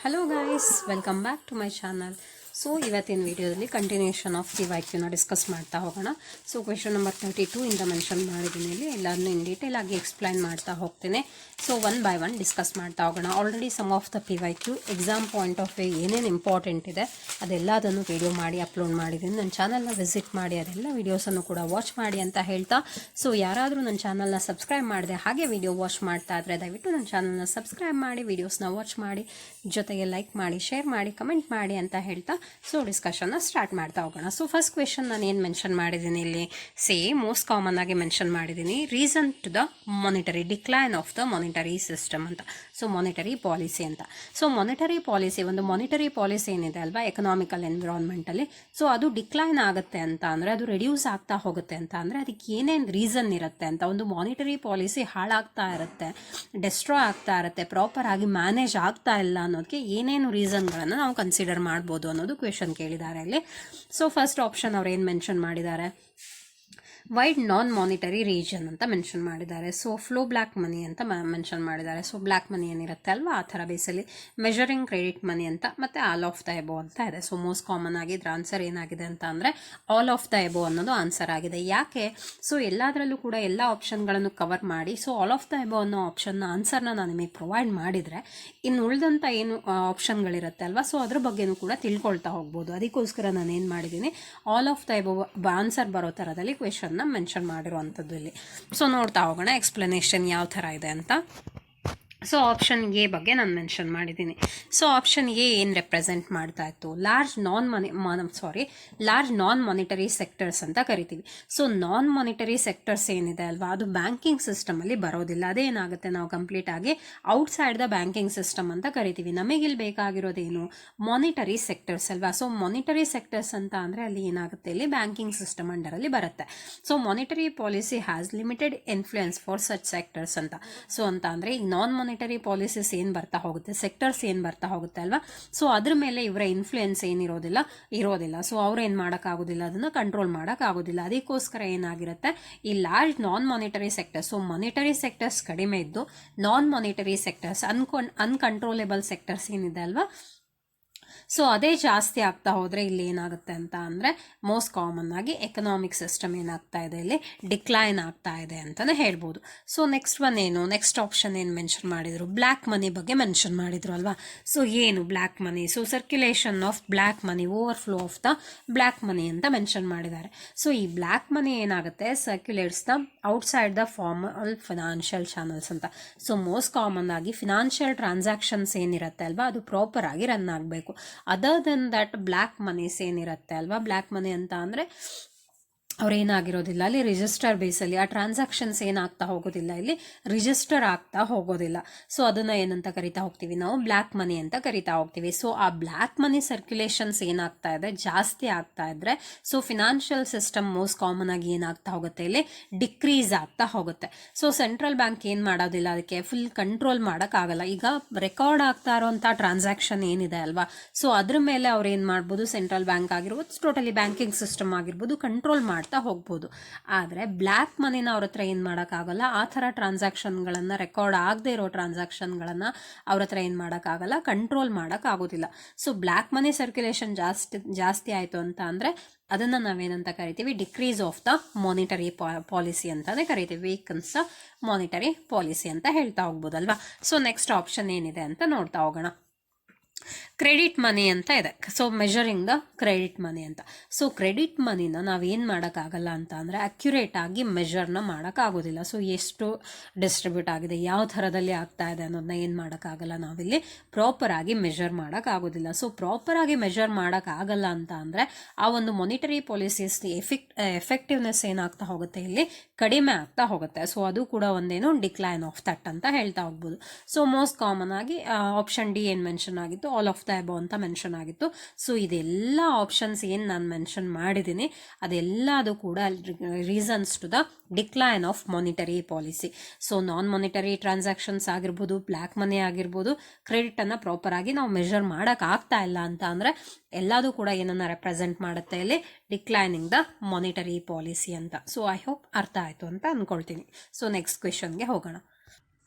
Hello guys, welcome back to my channel. So ಇವತ್ತಿನ ವಿಡಿಯೋದಲ್ಲಿ continuation of the ವೈಕ್ಯೂನ discuss ಮಾಡ್ತಾ ಹೋಗೋಣ. ಸೊ ಕ್ವೆಶನ್ ನಂಬರ್ 32 ಇಂದ ಮೆನ್ಷನ್ ಮಾಡಿದ್ದೀನಿ ಇಲ್ಲಿ. ಎಲ್ಲರನ್ನೂ ಇನ್ ಡೀಟೇಲ್ ಆಗಿ ಎಕ್ಸ್ಪ್ಲೈನ್ ಮಾಡ್ತಾ ಹೋಗ್ತೀನಿ. So one by one discuss ಮಾಡ್ತಾ ಹೋಗೋಣ. Already some of the PYQ exam point of view ಏನೇನು ಇಂಪಾರ್ಟೆಂಟ್ ಇದೆ ಅದೆಲ್ಲದನ್ನು ವಿಡಿಯೋ ಮಾಡಿ ಅಪ್ಲೋಡ್ ಮಾಡಿದ್ದೀನಿ. ನನ್ನ ಚಾನಲ್ನ ವಿಸಿಟ್ ಮಾಡಿ ಅದೆಲ್ಲ ವೀಡಿಯೋಸನ್ನು ಕೂಡ ವಾಚ್ ಮಾಡಿ ಅಂತ ಹೇಳ್ತಾ, ಸೊ ಯಾರಾದರೂ ನನ್ನ ಚಾನಲ್ನ ಸಬ್ಸ್ಕ್ರೈಬ್ ಮಾಡಿದೆ ಹಾಗೆ ವಿಡಿಯೋ ವಾಚ್ ಮಾಡ್ತಾ ಇದ್ರೆ ದಯವಿಟ್ಟು ನನ್ನ ಚಾನಲ್ನ ಸಬ್ಸ್ಕ್ರೈಬ್ ಮಾಡಿ, ವೀಡಿಯೋಸ್ನ ವಾಚ್ ಮಾಡಿ, ಜೊತೆಗೆ ಲೈಕ್ ಮಾಡಿ, ಶೇರ್ ಮಾಡಿ, ಕಮೆಂಟ್ ಮಾಡಿ ಅಂತ ಹೇಳ್ತಾ ಸೊ ಡಿಸ್ಕಷನ್ನ ಸ್ಟಾರ್ಟ್ ಮಾಡ್ತಾ ಹೋಗೋಣ. ಸೊ ಫಸ್ಟ್ ಕ್ವೆಶನ್ ನಾನು ಏನು ಮೆನ್ಷನ್ ಮಾಡಿದ್ದೀನಿ ಇಲ್ಲಿ, ಮೋಸ್ಟ್ ಕಾಮನ್ ಆಗಿ ಮೆನ್ಷನ್ ಮಾಡಿದ್ದೀನಿ, reason to the monetary decline of the monetary system ಅಂತ. ಸೊ ಮಾನಿಟರಿ ಪಾಲಿಸಿ ಅಂತ. ಸೊ ಮಾನಿಟರಿ ಪಾಲಿಸಿ, ಒಂದು ಮಾನಿಟರಿ ಪಾಲಿಸಿ ಏನಿದೆ ಅಲ್ವಾ ಎಕನಾಮಿಕಲ್ ಎನ್ವಿರಾನ್ಮೆಂಟಲ್ಲಿ, ಸೊ ಅದು ಡಿಕ್ಲೈನ್ ಆಗುತ್ತೆ ಅಂತ ಅಂದರೆ, ಅದು ರೆಡ್ಯೂಸ್ ಆಗ್ತಾ ಹೋಗುತ್ತೆ ಅಂತ ಅಂದರೆ ಅದಕ್ಕೆ ಏನೇನು ರೀಸನ್ ಇರುತ್ತೆ ಅಂತ. ಒಂದು ಮಾನಿಟರಿ ಪಾಲಿಸಿ ಹಾಳಾಗ್ತಾ ಇರುತ್ತೆ, ಡೆಸ್ಟ್ರಾಯ್ ಆಗ್ತಾ ಇರುತ್ತೆ, ಪ್ರಾಪರ್ ಆಗಿ ಮ್ಯಾನೇಜ್ ಆಗ್ತಾ ಇಲ್ಲ ಅನ್ನೋದಕ್ಕೆ ಏನೇನು ರೀಸನ್ಗಳನ್ನು ನಾವು ಕನ್ಸಿಡರ್ ಮಾಡ್ಬೋದು ಅನ್ನೋದು ಕ್ವೆಶನ್ ಕೇಳಿದ್ದಾರೆ ಇಲ್ಲಿ. ಸೊ ಫಸ್ಟ್ ಆಪ್ಷನ್ ಅವ್ರು ಏನು ಮೆನ್ಷನ್ ಮಾಡಿದ್ದಾರೆ, ವೈಡ್ ನಾನ್ ಮಾನಿಟರಿ ರೀಜನ್ ಅಂತ ಮೆನ್ಷನ್ ಮಾಡಿದ್ದಾರೆ. ಸೊ ಫ್ಲೋ ಬ್ಲ್ಯಾಕ್ ಮನಿ ಅಂತ ಮೆನ್ಷನ್ ಮಾಡಿದ್ದಾರೆ. ಸೊ ಬ್ಲ್ಯಾಕ್ ಮನಿ ಏನಿರುತ್ತೆ ಅಲ್ವಾ ಆ ಥರ ಬೇಸಲ್ಲಿ ಮೆಜರಿಂಗ್ ಕ್ರೆಡಿಟ್ ಮನಿ ಅಂತ, ಮತ್ತು ಆಲ್ ಆಫ್ ದ ಎಬೋ ಅಂತ ಇದೆ. ಸೊ ಮೋಸ್ಟ್ ಕಾಮನ್ ಆಗಿ ಇದ್ರ ಆನ್ಸರ್ ಏನಾಗಿದೆ ಅಂತ ಅಂದರೆ ಆಲ್ ಆಫ್ ದ ಎಬೋ ಅನ್ನೋದು ಆನ್ಸರ್ ಆಗಿದೆ. ಯಾಕೆ, ಸೊ ಎಲ್ಲದರಲ್ಲೂ ಕೂಡ ಎಲ್ಲ ಆಪ್ಷನ್ಗಳನ್ನು ಕವರ್ ಮಾಡಿ, so all of the above ಅನ್ನೋ ಆಪ್ಷನ್ನ ಆನ್ಸರ್ನ ನಾನು ನಿಮಗೆ ಪ್ರೊವೈಡ್ ಮಾಡಿದರೆ ಇನ್ನು ಉಳಿದಂಥ ಏನು ಆಪ್ಷನ್ಗಳಿರುತ್ತೆ ಅಲ್ವಾ, ಸೊ ಅದ್ರ ಬಗ್ಗೆನೂ ಕೂಡ ತಿಳ್ಕೊಳ್ತಾ ಹೋಗ್ಬೋದು. ಅದಕ್ಕೋಸ್ಕರ ನಾನು ಏನು ಮಾಡಿದ್ದೀನಿ, all of the above answer ಬರೋ ಥರದಲ್ಲಿ ಕ್ವೆಶನ್ ಮೆನ್ಷನ್ ಮಾಡಿರುವಂಥದ್ದು ಇಲ್ಲಿ. ಸೊ ನೋಡ್ತಾ ಹೋಗೋಣ ಎಕ್ಸ್ಪ್ಲನೇಷನ್ ಯಾವ ಥರ ಇದೆ ಅಂತ. ಸೊ ಆಪ್ಷನ್ ಎ ಬಗ್ಗೆ ನಾನು ಮೆನ್ಷನ್ ಮಾಡಿದ್ದೀನಿ. ಸೊ ಆಪ್ಷನ್ ಎ ಏನು ರೆಪ್ರೆಸೆಂಟ್ ಮಾಡ್ತಾ ಇತ್ತು, ಲಾರ್ಜ್ ನಾನ್ ಮಾನಿಟರಿ ಸೆಕ್ಟರ್ಸ್ ಅಂತ ಕರಿತೀವಿ. ಸೊ ನಾನ್ ಮಾನಿಟರಿ ಸೆಕ್ಟರ್ಸ್ ಏನಿದೆ ಅಲ್ವಾ, ಅದು ಬ್ಯಾಂಕಿಂಗ್ ಸಿಸ್ಟಮಲ್ಲಿ ಬರೋದಿಲ್ಲ. ಅದೇನಾಗುತ್ತೆ, ನಾವು ಕಂಪ್ಲೀಟ್ ಆಗಿ ಔಟ್ಸೈಡ್ ದ ಬ್ಯಾಂಕಿಂಗ್ ಸಿಸ್ಟಮ್ ಅಂತ ಕರಿತೀವಿ. ನಮಗಿಲ್ಲಿ ಬೇಕಾಗಿರೋದೇನು, ಮಾನಿಟರಿ ಸೆಕ್ಟರ್ಸ್ ಅಲ್ವಾ. ಸೊ ಮಾನಿಟರಿ ಸೆಕ್ಟರ್ಸ್ ಅಂತ ಅಂದರೆ ಅಲ್ಲಿ ಏನಾಗುತ್ತೆ, ಇಲ್ಲಿ ಬ್ಯಾಂಕಿಂಗ್ ಸಿಸ್ಟಮ್ ಅಂಡರಲ್ಲಿ ಬರುತ್ತೆ. So monetary policy has limited influence for such sectors ಅಂತ. ಸೊ ಅಂತ ಅಂದರೆ ಈಗ ನಾನ್ ಮಾನಿಟರಿ ಪಾಲಿಸೀಸ್ ಏನು ಬರ್ತಾ ಹೋಗುತ್ತೆ, ಸೆಕ್ಟರ್ಸ್ ಏನು ಬರ್ತಾ ಹೋಗುತ್ತೆ ಅಲ್ವಾ, ಸೊ ಅದ್ರ ಮೇಲೆ ಇವರ ಇನ್ಫ್ಲೂಯೆನ್ಸ್ ಇರೋದಿಲ್ಲ. ಸೊ ಅವ್ರು ಏನು ಮಾಡೋಕ್ಕಾಗೋದಿಲ್ಲ, ಅದನ್ನು ಕಂಟ್ರೋಲ್ ಮಾಡೋಕ್ಕಾಗೋದಿಲ್ಲ. ಅದಕ್ಕೋಸ್ಕರ ಏನಾಗಿರುತ್ತೆ, ಈ large non monetary sectors, so monetary sectors ಕಡಿಮೆ ಇದ್ದು non monetary sectors, uncontrollable sectors ಏನಿದೆ ಅಲ್ವಾ, ಸೊ ಅದೇ ಜಾಸ್ತಿ ಆಗ್ತಾ ಹೋದರೆ ಇಲ್ಲಿ ಏನಾಗುತ್ತೆ ಅಂತ ಅಂದರೆ ಮೋಸ್ಟ್ ಕಾಮನ್ ಆಗಿ ಎಕನಾಮಿಕ್ ಸಿಸ್ಟಮ್ ಏನಾಗ್ತಾ ಇದೆ, ಇಲ್ಲಿ ಡಿಕ್ಲೈನ್ ಆಗ್ತಾ ಇದೆ ಅಂತಲೇ ಹೇಳ್ಬೋದು. ಸೊ ನೆಕ್ಸ್ಟ್ ಆಪ್ಷನ್ ಏನು ಮೆನ್ಷನ್ ಮಾಡಿದರು, ಬ್ಲ್ಯಾಕ್ ಮನಿ ಬಗ್ಗೆ ಮೆನ್ಷನ್ ಮಾಡಿದ್ರು ಅಲ್ವಾ. ಸೊ ಏನು black money, so circulation of black money, overflow of the black money ಅಂತ ಮೆನ್ಷನ್ ಮಾಡಿದ್ದಾರೆ. ಸೊ ಈ ಬ್ಲ್ಯಾಕ್ ಮನಿ ಏನಾಗುತ್ತೆ, circulates the outside the formal financial channels ಅಂತ. ಸೊ ಮೋಸ್ಟ್ ಕಾಮನ್ ಆಗಿ ಫಿನಾನ್ಷಿಯಲ್ ಟ್ರಾನ್ಸಾಕ್ಷನ್ಸ್ ಏನಿರುತ್ತೆ ಅಲ್ವಾ, ಅದು ಪ್ರಾಪರ್ ಆಗಿ ರನ್ ಆಗಬೇಕು. Other then that black monies ಏನಿರುತ್ತೆ ಅಲ್ವಾ, ಬ್ಲ್ಯಾಕ್ ಮನಿ ಅಂತ ಅಂದರೆ ಅವ್ರೇನಾಗಿರೋದಿಲ್ಲ ಅಲ್ಲಿ ರಿಜಿಸ್ಟರ್ ಬೇಸಲ್ಲಿ ಆ ಟ್ರಾನ್ಸಾಕ್ಷನ್ಸ್ ಏನಾಗ್ತಾ ಹೋಗೋದಿಲ್ಲ, ಇಲ್ಲಿ ರಿಜಿಸ್ಟರ್ ಆಗ್ತಾ ಹೋಗೋದಿಲ್ಲ. ಸೊ ಅದನ್ನು ಏನಂತ ಕರಿತಾ ಹೋಗ್ತೀವಿ ನಾವು, ಬ್ಲ್ಯಾಕ್ ಮನಿ ಅಂತ ಕರಿತಾ ಹೋಗ್ತೀವಿ. ಸೊ ಆ ಬ್ಲ್ಯಾಕ್ ಮನಿ ಸರ್ಕ್ಯುಲೇಷನ್ಸ್ ಏನಾಗ್ತಾ ಇದೆ, ಜಾಸ್ತಿ ಆಗ್ತಾ ಇದ್ರೆ so financial system most common ಆಗಿ ಏನಾಗ್ತಾ ಹೋಗುತ್ತೆ, ಇಲ್ಲಿ ಡಿಕ್ರೀಸ್ ಆಗ್ತಾ ಹೋಗುತ್ತೆ. ಸೊ ಸೆಂಟ್ರಲ್ ಬ್ಯಾಂಕ್ ಏನು ಮಾಡೋದಿಲ್ಲ, ಅದಕ್ಕೆ ಫುಲ್ ಕಂಟ್ರೋಲ್ ಮಾಡೋಕ್ಕಾಗಲ್ಲ. ಈಗ ರೆಕಾರ್ಡ್ ಆಗ್ತಾ ಇರೋಂಥ ಟ್ರಾನ್ಸಾಕ್ಷನ್ ಏನಿದೆ ಅಲ್ವಾ, ಸೊ ಅದ್ರ ಮೇಲೆ ಅವ್ರು ಏನು ಮಾಡ್ಬೋದು, ಸೆಂಟ್ರಲ್ ಬ್ಯಾಂಕ್ ಆಗಿರ್ಬೋದು, ಟೋಟಲಿ ಬ್ಯಾಂಕಿಂಗ್ ಸಿಸ್ಟಮ್ ಆಗಿರ್ಬೋದು, ಕಂಟ್ರೋಲ್ ಮಾಡ್ತಾ ಹೋಗ್ಬೋದು. ಆದರೆ ಬ್ಲ್ಯಾಕ್ ಮನಿನ ಅವ್ರ ಹತ್ರ ಏನು ಮಾಡೋಕ್ಕಾಗಲ್ಲ, ಆ ಥರ ಟ್ರಾನ್ಸಾಕ್ಷನ್ಗಳನ್ನು, ರೆಕಾರ್ಡ್ ಆಗದೆ ಇರೋ ಟ್ರಾನ್ಸಾಕ್ಷನ್ಗಳನ್ನು ಅವ್ರ ಹತ್ರ ಏನು ಮಾಡೋಕ್ಕಾಗಲ್ಲ, ಕಂಟ್ರೋಲ್ ಮಾಡೋಕ್ಕಾಗೋದಿಲ್ಲ. ಸೊ ಬ್ಲ್ಯಾಕ್ ಮನಿ ಸರ್ಕ್ಯುಲೇಷನ್ ಜಾಸ್ತಿ ಆಯಿತು ಅಂತ ಅಂದರೆ ಅದನ್ನು ನಾವೇನಂತ ಕರಿತೀವಿ, decrease of the monetary policy ಅಂತಲೇ ಕರಿತೀವಿ. ವೀಕನ್ಸ್ ದ ಮಾನಿಟರಿ ಪಾಲಿಸಿ ಅಂತ ಹೇಳ್ತಾ ಹೋಗ್ಬೋದಲ್ವಾ. ಸೊ ನೆಕ್ಸ್ಟ್ ಆಪ್ಷನ್ ಏನಿದೆ ಅಂತ ನೋಡ್ತಾ ಹೋಗೋಣ. ಕ್ರೆಡಿಟ್ ಮನಿ ಅಂತ ಇದೆ. ಸೊ ಮೆಜರಿಂಗ್ ದ ಕ್ರೆಡಿಟ್ ಮನಿ ಅಂತ. ಸೊ ಕ್ರೆಡಿಟ್ ಮನಿನ ನಾವೇನು ಮಾಡೋಕ್ಕಾಗಲ್ಲ ಅಂತ ಅಂದರೆ ಅಕ್ಯುರೇಟ್ ಆಗಿ ಮೆಜರ್ನ ಮಾಡೋಕ್ಕಾಗೋದಿಲ್ಲ. ಸೊ ಎಷ್ಟು ಡಿಸ್ಟ್ರಿಬ್ಯೂಟ್ ಆಗಿದೆ, ಯಾವ ಥರದಲ್ಲಿ ಆಗ್ತಾ ಇದೆ ಅನ್ನೋದನ್ನ ಏನು ಮಾಡೋಕ್ಕಾಗಲ್ಲ, ನಾವಿಲ್ಲಿ ಪ್ರಾಪರ್ ಆಗಿ ಮೆಜರ್ ಮಾಡೋಕ್ಕಾಗೋದಿಲ್ಲ. ಸೊ ಪ್ರಾಪರ್ ಆಗಿ ಮೆಜರ್ ಮಾಡೋಕ್ಕಾಗಲ್ಲ ಅಂತ ಅಂದರೆ ಆ ಒಂದು ಮಾನಿಟರಿ ಪಾಲಿಸೀಸ್ ಎಫೆಕ್ಟಿವ್ನೆಸ್ ಏನಾಗ್ತಾ ಹೋಗುತ್ತೆ, ಇಲ್ಲಿ ಕಡಿಮೆ ಆಗ್ತಾ ಹೋಗುತ್ತೆ. ಸೊ ಅದು ಕೂಡ ಒಂದೇನು ಡಿಕ್ಲೈನ್ ಆಫ್ ದಟ್ ಅಂತ ಹೇಳ್ತಾ ಹೋಗ್ಬೋದು. ಸೊ ಮೋಸ್ಟ್ ಕಾಮನ್ ಆಗಿ ಆಪ್ಷನ್ ಡಿ ಏನು ಮೆನ್ಷನ್ ಆಗಿತ್ತು, ಆಲ್ ಆಫ್ ದ ಅಬೋ ಅಂತ ಮೆನ್ಷನ್ ಆಗಿತ್ತು. ಸೊ ಇದೆಲ್ಲ ಆಪ್ಷನ್ಸ್ ಏನು ನಾನು ಮೆನ್ಷನ್ ಮಾಡಿದ್ದೀನಿ ಅದೆಲ್ಲದು ಕೂಡ reasons to the decline of monetary policy. So non monetary transactions ಆಗಿರ್ಬೋದು, ಬ್ಲ್ಯಾಕ್ ಮನಿ ಆಗಿರ್ಬೋದು, ಕ್ರೆಡಿಟನ್ನು ಪ್ರಾಪರ್ ಆಗಿ ನಾವು ಮೆಜರ್ ಮಾಡೋಕ್ಕಾಗ್ತಾ ಇಲ್ಲ ಅಂತ ಅಂದರೆ ಎಲ್ಲದೂ ಕೂಡ ಏನನ್ನು ರೆಪ್ರೆಸೆಂಟ್ ಮಾಡುತ್ತೆ, ಇಲ್ಲಿ ಡಿಕ್ಲೈನಿಂಗ್ ದ ಮಾನಿಟರಿ ಪಾಲಿಸಿ ಅಂತ. ಸೊ ಐ ಹೋಪ್ ಅರ್ಥ ಆಯಿತು ಅಂತ ಅಂದ್ಕೊಳ್ತೀನಿ. ಸೊ ನೆಕ್ಸ್ಟ್ ಕ್ವೆಶನ್ಗೆ ಹೋಗೋಣ.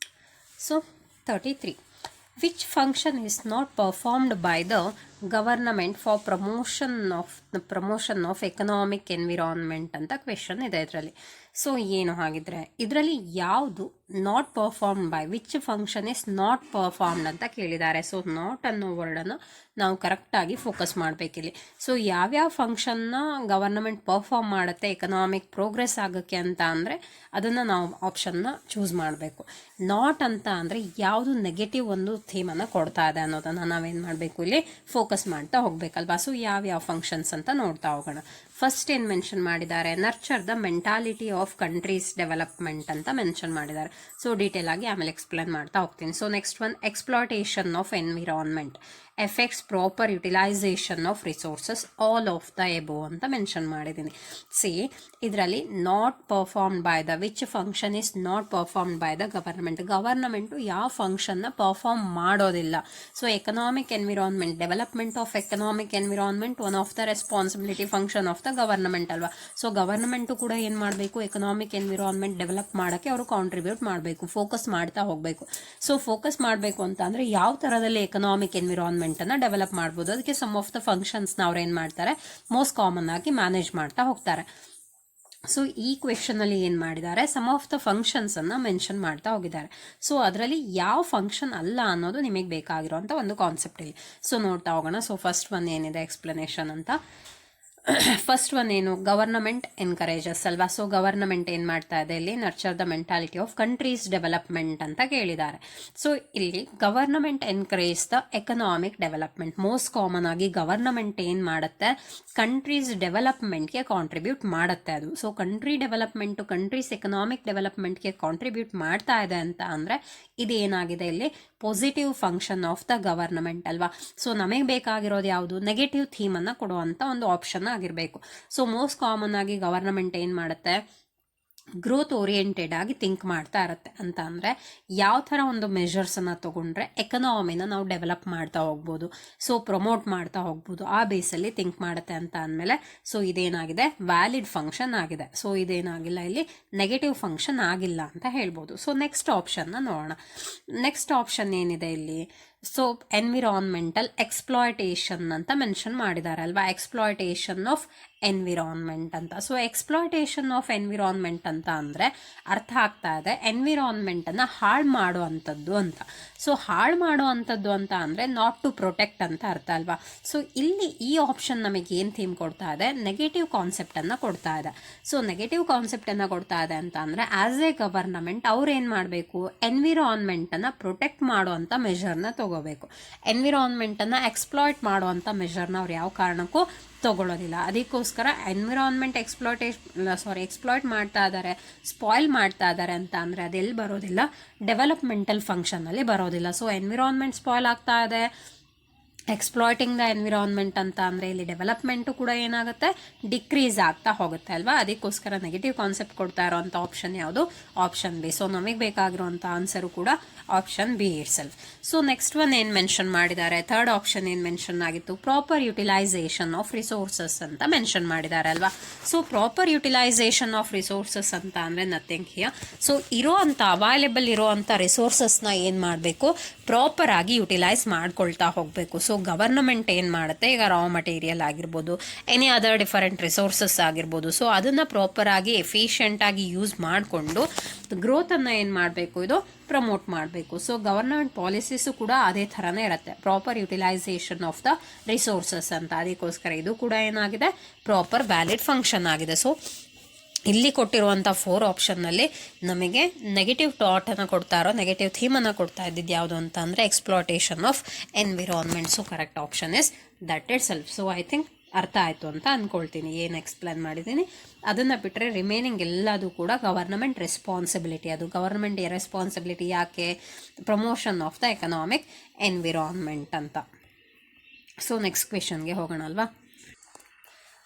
So 33, which function is not performed by the government for promotion of economic environment ಅಂತ ಕ್ವೆಶನ್ ಇದೆ ಇದರಲ್ಲಿ. ಸೊ ಏನು ಹಾಗಿದ್ರೆ ಇದರಲ್ಲಿ ಯಾವುದು not performed by, which function is not performed ಅಂತ ಕೇಳಿದ್ದಾರೆ. ಸೊ ನಾಟ್ ಅನ್ನೋ ವರ್ಡನ್ನು ನಾವು ಕರೆಕ್ಟಾಗಿ ಫೋಕಸ್ ಮಾಡಬೇಕಿಲ್ಲಿ. ಸೊ ಯಾವ್ಯಾವ ಫಂಕ್ಷನ್ನ ಗವರ್ನಮೆಂಟ್ ಪರ್ಫಾರ್ಮ್ ಮಾಡುತ್ತೆ ಎಕನಾಮಿಕ್ ಪ್ರೋಗ್ರೆಸ್ ಆಗೋಕ್ಕೆ ಅಂತ ಅಂದರೆ ಅದನ್ನು ನಾವು ಆಪ್ಷನ್ನ ಚೂಸ್ ಮಾಡಬೇಕು. ನಾಟ್ ಅಂತ ಅಂದರೆ ಯಾವುದು ನೆಗೆಟಿವ್ ಒಂದು ಥೀಮನ್ನು ಕೊಡ್ತಾ ಇದೆ ಅನ್ನೋದನ್ನು ನಾವೇನು ಮಾಡಬೇಕು, ಇಲ್ಲಿ ಫೋಕಸ್ ಮಾಡ್ತಾ ಹೋಗ್ಬೇಕಲ್ವಾ. ಸೊ ಯಾವ್ಯಾವ ಫಂಕ್ಷನ್ಸ್ ಅಂತ ನೋಡ್ತಾ ಹೋಗೋಣ. ಫಸ್ಟ್ ಏನು ಮೆನ್ಷನ್ ಮಾಡಿದ್ದಾರೆ, nurture the mentality of countries development ಅಂತ ಮೆನ್ಷನ್ ಮಾಡಿದ್ದಾರೆ. ಸೊ ಡೀಟೇಲ್ ಆಗಿ ಆಮೇಲೆ ಎಕ್ಸ್ಪ್ಲೇನ್ ಮಾಡ್ತಾ ಹೋಗ್ತೀನಿ. So next one, exploitation of environment effects proper utilisation of resources all of the above ಅಂತ ಮೆನ್ಷನ್ ಮಾಡಿದ್ದೀನಿ. ಸಿ ಇದರಲ್ಲಿ not performed by the, which function is not performed by the government ಯಾವ ಫಂಕ್ಷನ್ನ perform ಮಾಡೋದಿಲ್ಲ. So economic environment, development of economic environment one of the responsibility function of the government ಅಲ್ವಾ. So government ಕೂಡ ಏನು ಮಾಡಬೇಕು, economic environment develop ಮಾಡೋಕ್ಕೆ ಅವರು contribute ಮಾಡಬೇಕು, ಫೋಕಸ್ ಮಾಡ್ತಾ ಹೋಗಬೇಕು. ಸೊ ಫೋಕಸ್ ಮಾಡಬೇಕು ಅಂತ ಅಂದರೆ ಯಾವ ಥರದಲ್ಲಿ ಎಕನಾಮಿಕ್ ಎನ್ವಿರಾನ್ಮೆಂಟ್ ಅನ್ನ ಡೆವಲಪ್ ಮಾಡ್ಬೋದು, ಅದಕ್ಕೆ ಸಮ್ ಆಫ್ ದ ಫಂಕ್ಷನ್ಸ್ ಅವ್ರು ಏನು ಮಾಡ್ತಾರೆ, ಮೋಸ್ಟ್ ಕಾಮನ್ ಆಗಿ ಮ್ಯಾನೇಜ್ ಮಾಡ್ತಾ ಹೋಗ್ತಾರೆ. ಸೊ ಈ ಕ್ವೆಶನ್ ಅಲ್ಲಿ ಏನು ಮಾಡಿದ್ದಾರೆ, ಸಮ್ ಆಫ್ ದ ಫಂಕ್ಷನ್ಸ್ ಅನ್ನ ಮೆನ್ಷನ್ ಮಾಡ್ತಾ ಹೋಗಿದ್ದಾರೆ. ಸೊ ಅದರಲ್ಲಿ ಯಾವ ಫಂಕ್ಷನ್ ಅಲ್ಲ ಅನ್ನೋದು ನಿಮಗೆ ಬೇಕಾಗಿರುವಂಥ ಒಂದು ಕಾನ್ಸೆಪ್ಟ್ ಇಲ್ಲಿ. ಸೊ ನೋಡ್ತಾ ಹೋಗೋಣ. ಸೊ ಫಸ್ಟ್ ಒನ್ ಏನಿದೆ ಎಕ್ಸ್ಪ್ಲನೇಷನ್ ಅಂತ, ಫಸ್ಟ್ ಒನ್ ಏನು, ಗವರ್ನಮೆಂಟ್ ಎನ್ಕರೇಜಸ್ ಅಲ್ವಾ. ಸೊ ಗವರ್ನಮೆಂಟ್ ಏನು ಮಾಡ್ತಾ ಇದೆ ಇಲ್ಲಿ, nurture the mentality of countries development ಅಂತ ಕೇಳಿದ್ದಾರೆ. ಸೊ ಇಲ್ಲಿ government encourage the economic development. Most common ಆಗಿ ಗವರ್ನಮೆಂಟ್ ಏನು ಮಾಡುತ್ತೆ, ಕಂಟ್ರೀಸ್ ಡೆವಲಪ್ಮೆಂಟ್ಗೆ ಕಾಂಟ್ರಿಬ್ಯೂಟ್ ಮಾಡುತ್ತೆ ಅದು. ಸೊ ಕಂಟ್ರೀಸ್ ಎಕನಾಮಿಕ್ ಡೆವಲಪ್ಮೆಂಟ್ಗೆ ಕಾಂಟ್ರಿಬ್ಯೂಟ್ ಮಾಡ್ತಾ ಇದೆ ಅಂತ ಅಂದರೆ ಇದೇನಾಗಿದೆ ಇಲ್ಲಿ positive function of the government ಅಲ್ವಾ. ಸೊ ನಮಗೆ ಬೇಕಾಗಿರೋದು ಯಾವುದು, ನೆಗೆಟಿವ್ ಥೀಮನ್ನು ಕೊಡುವಂಥ ಒಂದು ಆಪ್ಷನ್ ಆಗಿರಬೇಕು. ಸೊ ಮೋಸ್ಟ್ ಕಾಮನ್ ಆಗಿ ಗವರ್ನಮೆಂಟ್ ಏನು ಮಾಡುತ್ತೆ, ಗ್ರೋತ್ ಓರಿಯೆಂಟೆಡ್ ಆಗಿ ಥಿಂಕ್ ಮಾಡ್ತಾ ಇರುತ್ತೆ. ಅಂತ ಅಂದರೆ ಯಾವ ಥರ ಒಂದು ಮೆಷರ್ಸನ್ನು ತೊಗೊಂಡ್ರೆ ಎಕನಾಮಿನ ನಾವು ಡೆವಲಪ್ ಮಾಡ್ತಾ ಹೋಗ್ಬೋದು, ಸೊ ಪ್ರಮೋಟ್ ಮಾಡ್ತಾ ಹೋಗ್ಬೋದು, ಆ ಬೇಸಲ್ಲಿ ಥಿಂಕ್ ಮಾಡುತ್ತೆ ಅಂತ ಅಂದಮೇಲೆ ಸೊ ಇದೇನಾಗಿದೆ, ವ್ಯಾಲಿಡ್ ಫಂಕ್ಷನ್ ಆಗಿದೆ. ಸೊ ಇದೇನಾಗಿಲ್ಲ ಇಲ್ಲಿ ನೆಗೆಟಿವ್ ಫಂಕ್ಷನ್ ಆಗಿಲ್ಲ ಅಂತ ಹೇಳ್ಬೋದು. ಸೊ ನೆಕ್ಸ್ಟ್ ಆಪ್ಷನ್ನ ನೋಡೋಣ. ನೆಕ್ಸ್ಟ್ ಆಪ್ಷನ್ ಏನಿದೆ ಇಲ್ಲಿ, ಸೊ ಎನ್ವಿರಾನ್ಮೆಂಟಲ್ ಎಕ್ಸ್ಪ್ಲಾಯ್ಟೇಷನ್ ಅಂತ ಮೆನ್ಷನ್ ಮಾಡಿದ್ದಾರೆ ಅಲ್ವಾ, ಎಕ್ಸ್ಪ್ಲಾಯ್ಟೇಷನ್ ಆಫ್ ಎನ್ವಿರಾನ್ಮೆಂಟ್ ಅಂತ. ಸೊ ಎಕ್ಸ್ಪ್ಲಾಯ್ಟೇಷನ್ ಆಫ್ ಎನ್ವಿರಾನ್ಮೆಂಟ್ ಅಂತ ಅಂದರೆ ಅರ್ಥ ಆಗ್ತಾ ಇದೆ ಎನ್ವಿರಾನ್ಮೆಂಟನ್ನು ಹಾಳು ಮಾಡುವಂಥದ್ದು ಅಂತ. ಸೊ ಹಾಳು ಮಾಡುವಂಥದ್ದು ಅಂತ ಅಂದರೆ ನಾಟ್ ಟು ಪ್ರೊಟೆಕ್ಟ್ ಅಂತ ಅರ್ಥ ಅಲ್ವಾ. ಸೊ ಇಲ್ಲಿ ಈ ಆಪ್ಷನ್ ನಮಗೆ ಏನು ಥೀಮ್ ಕೊಡ್ತಾ ಇದೆ, ನೆಗೆಟಿವ್ ಕಾನ್ಸೆಪ್ಟನ್ನು ಕೊಡ್ತಾ ಇದೆ. ಸೊ ನೆಗೆಟಿವ್ ಕಾನ್ಸೆಪ್ಟನ್ನು ಕೊಡ್ತಾ ಇದೆ ಅಂತ ಅಂದರೆ ಆ್ಯಸ್ ಎ ಗವರ್ನಮೆಂಟ್ ಅವ್ರು ಏನು ಮಾಡಬೇಕು, ಎನ್ವಿರಾನ್ಮೆಂಟನ್ನು ಪ್ರೊಟೆಕ್ಟ್ ಮಾಡುವಂಥ ಮೆಷರ್ನ ತಗೋಬೇಕು. ಎನ್ವಿರಾನ್ಮೆಂಟನ್ನು ಎಕ್ಸ್ಪ್ಲಾಯ್ಟ್ ಮಾಡುವಂಥ ಮೆಷರ್ನ ಅವ್ರು ಯಾವ ಕಾರಣಕ್ಕೂ ತಗೊಳ್ಳೋದಿಲ್ಲ. ಅದಕ್ಕೋಸ್ಕರ ಎನ್ವಿರಾನ್ಮೆಂಟ್ ಎಕ್ಸ್ಪ್ಲಾಯ್ಟ್ ಮಾಡ್ತಾ ಇದ್ದಾರೆ, ಸ್ಪಾಯ್ಲ್ ಮಾಡ್ತಾ ಇದ್ದಾರೆ ಅಂತ ಅಂದರೆ ಅದೆಲ್ಲಿ ಬರೋದಿಲ್ಲ, ಡೆವಲಪ್ಮೆಂಟಲ್ ಫಂಕ್ಷನಲ್ಲಿ ಬರೋದಿಲ್ಲ. ಸೊ ಎನ್ವಿರಾನ್ಮೆಂಟ್ ಸ್ಪಾಯ್ಲ್ ಆಗ್ತಾ ಇದೆ, ಎಕ್ಸ್ಪ್ಲಾಯ್ಟಿಂಗ್ ದ ಎನ್ವಿರಾನ್ಮೆಂಟ್ ಅಂತ ಅಂದರೆ ಇಲ್ಲಿ ಡೆವಲಪ್ಮೆಂಟು ಕೂಡ ಏನಾಗುತ್ತೆ, ಡಿಕ್ರೀಸ್ ಆಗ್ತಾ ಹೋಗುತ್ತೆ ಅಲ್ವಾ. ಅದಕ್ಕೋಸ್ಕರ ನೆಗೆಟಿವ್ ಕಾನ್ಸೆಪ್ಟ್ ಕೊಡ್ತಾ ಇರೋವಂಥ ಆಪ್ಷನ್ ಯಾವುದು, ಆಪ್ಷನ್ ಬಿ. ಸೊ ನಮಗೆ ಬೇಕಾಗಿರುವಂಥ ಆನ್ಸರು ಕೂಡ option B it self. So next one ಏನು ಮೆನ್ಷನ್ ಮಾಡಿದ್ದಾರೆ, ಥರ್ಡ್ ಆಪ್ಷನ್ ಏನು ಮೆನ್ಷನ್ ಆಗಿತ್ತು, ಪ್ರಾಪರ್ ಯುಟಿಲೈಸೇಷನ್ ಆಫ್ ರಿಸೋರ್ಸಸ್ ಅಂತ ಮೆನ್ಷನ್ ಮಾಡಿದ್ದಾರೆ ಅಲ್ವಾ. So proper utilisation of resources ಅಂತ ಅಂದರೆ ನಥಿಂಗ್ ಹಿಯರ್. ಸೊ ಅವೈಲೇಬಲ್ ಇರೋವಂಥ ರಿಸೋರ್ಸಸ್ನ ಏನು ಮಾಡಬೇಕು, ಪ್ರಾಪರ್ ಆಗಿ ಯುಟಿಲೈಸ್ ಮಾಡ್ಕೊಳ್ತಾ ಹೋಗಬೇಕು. ಸೊ ಗವರ್ನಮೆಂಟ್ ಏನು ಮಾಡುತ್ತೆ, ಈಗ ರಾ ಮಟೀರಿಯಲ್ ಆಗಿರ್ಬೋದು, ಎನಿ ಅದರ್ ಡಿಫರೆಂಟ್ ರಿಸೋರ್ಸಸ್ ಆಗಿರ್ಬೋದು, ಸೊ ಅದನ್ನು ಪ್ರಾಪರ್ ಆಗಿ ಎಫಿಷಿಯೆಂಟಾಗಿ ಯೂಸ್ ಮಾಡಿಕೊಂಡು ಗ್ರೋತನ್ನು ಏನು ಮಾಡಬೇಕು, ಇದು ಪ್ರಮೋಟ್ ಮಾಡಬೇಕು. ಸೊ ಗವರ್ನಮೆಂಟ್ ಪಾಲಿಸೀಸು ಕೂಡ ಅದೇ ಥರನೇ ಇರುತ್ತೆ, proper utilisation of the resources ಅಂತ. ಅದಕ್ಕೋಸ್ಕರ ಇದು ಕೂಡ ಏನಾಗಿದೆ, ಪ್ರಾಪರ್ ವ್ಯಾಲಿಡ್ ಫಂಕ್ಷನ್ ಆಗಿದೆ. ಸೊ ಇಲ್ಲಿ ಕೊಟ್ಟಿರುವಂಥ 4 ಆಪ್ಷನ್ನಲ್ಲಿ ನಮಗೆ ನೆಗೆಟಿವ್ ಥಾಟನ್ನು ಕೊಡ್ತಾ ಇರೋ, ನೆಗೆಟಿವ್ ಥೀಮನ್ನು ಕೊಡ್ತಾ ಇದ್ದಿದ್ದು ಯಾವುದು ಅಂತ ಅಂದರೆ exploitation of environment. So correct option is that it self. So I think ಅರ್ಥ ಆಯಿತು ಅಂತ ಅಂದ್ಕೊಳ್ತೀನಿ ಏನು ಎಕ್ಸ್ಪ್ಲೇನ್ ಮಾಡಿದ್ದೀನಿ. ಅದನ್ನು ಬಿಟ್ಟರೆ ರಿಮೈನಿಂಗ್ ಎಲ್ಲದೂ ಕೂಡ ಗವರ್ನಮೆಂಟ್ ರೆಸ್ಪಾನ್ಸಿಬಿಲಿಟಿ. ಅದು ಗವರ್ನಮೆಂಟ್ ರೆಸ್ಪಾನ್ಸಿಬಿಲಿಟಿ ಯಾಕೆ, promotion of the economic environment ಅಂತ. ಸೊ ನೆಕ್ಸ್ಟ್ ಕ್ವೆಶನ್ಗೆ ಹೋಗೋಣ ಅಲ್ವಾ.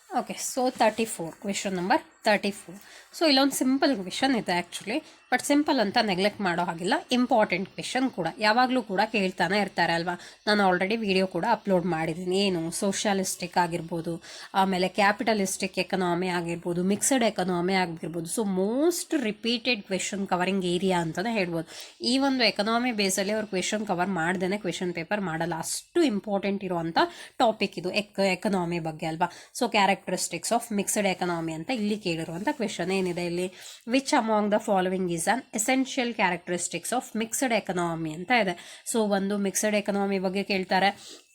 Okay, so 34 question number 34. So ಇಲ್ಲೊಂದು ಸಿಂಪಲ್ ಕ್ವೆಶನ್ ಇದೆ ಆ್ಯಕ್ಚುಲಿ, ಬಟ್ ಸಿಂಪಲ್ ಅಂತ ನೆಗ್ಲೆಕ್ಟ್ ಮಾಡೋ ಹಾಗಿಲ್ಲ, ಇಂಪಾರ್ಟೆಂಟ್ ಕ್ವೆಶನ್ ಕೂಡ, ಯಾವಾಗಲೂ ಕೂಡ ಕೇಳ್ತಾನೆ ಇರ್ತಾರೆ ಅಲ್ವಾ. ನಾನು ಆಲ್ರೆಡಿ ವಿಡಿಯೋ ಕೂಡ ಅಪ್ಲೋಡ್ ಮಾಡಿದ್ದೀನಿ. ಏನು ಸೋಷಿಯಲಿಸ್ಟಿಕ್ ಆಗಿರ್ಬೋದು, ಆಮೇಲೆ ಕ್ಯಾಪಿಟಲಿಸ್ಟಿಕ್ ಎಕನಾಮಿ ಆಗಿರ್ಬೋದು, ಮಿಕ್ಸಡ್ ಎಕನಾಮಿ ಆಗಿರ್ಬೋದು. So most repeated question covering area ಅಂತಲೇ ಹೇಳ್ಬೋದು. ಈ ಒಂದು ಎಕನಾಮಿ ಬೇಸಲ್ಲಿ ಅವ್ರು ಕ್ವೆಶನ್ ಕವರ್ ಮಾಡ್ದೇ ಕ್ವೆಶನ್ ಪೇಪರ್ ಮಾಡಲ್ಲ, ಅಷ್ಟು ಇಂಪಾರ್ಟೆಂಟ್ ಇರುವಂಥ ಟಾಪಿಕ್ ಇದು ಎಕನಾಮಿ ಬಗ್ಗೆ ಅಲ್ವಾ. So characteristics of mixed economy ಅಂತ ಇಲ್ಲಿ ಕೇಳಿರುವಂಥ ಕ್ವೆಶನ್ ಏನಿದೆ ಇಲ್ಲಿ, which among the following is an essential characteristics of mixed economy ಅಂತ ಇದೆ. ಸೊ ಒಂದು ಮಿಕ್ಸಡ್ ಎಕನಾಮಿ ಬಗ್ಗೆ ಕೇಳ್ತಾರೆ,